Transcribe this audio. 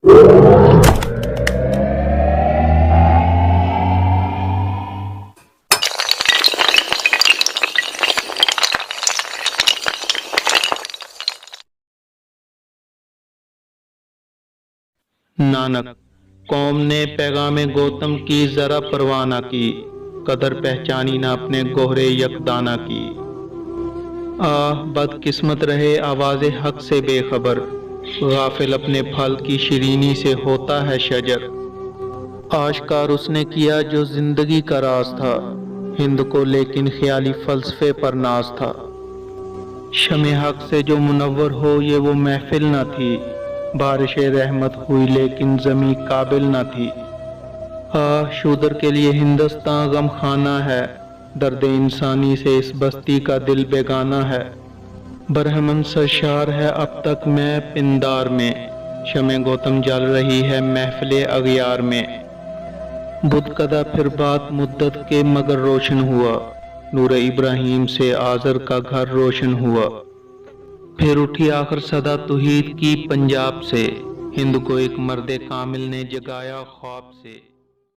नानक। कौम ने पैगाम गौतम की जरा परवाह न की, कदर पहचानी न अपने गोहरे यकदाना की। आह बदकिस्मत रहे आवाज़े हक से बेखबर, गाफिल अपने फल की शीरीनी से होता है शजर। आश्कार उसने किया जो जिंदगी का राज था, हिंद को लेकिन ख्याली फलसफे पर नाज था। शमे हक से जो मुनव्वर हो ये वो महफिल न थी, बारिश रहमत हुई लेकिन जमी काबिल न थी। शूदर के लिए हिंदुस्तान गम खाना है, दर्द इंसानी से इस बस्ती का दिल बेगाना है। बरहमन सरशार है अब तक मैं पिंदार में, शमे गौतम जल रही है महफिले अगियार में। बुध कदा फिर बात मुद्दत के मगर रोशन हुआ, नूर इब्राहिम से आजर का घर रोशन हुआ। फिर उठी आखिर सदा तौहीद की पंजाब से, हिंद को एक मर्दे कामिल ने जगाया ख्वाब से।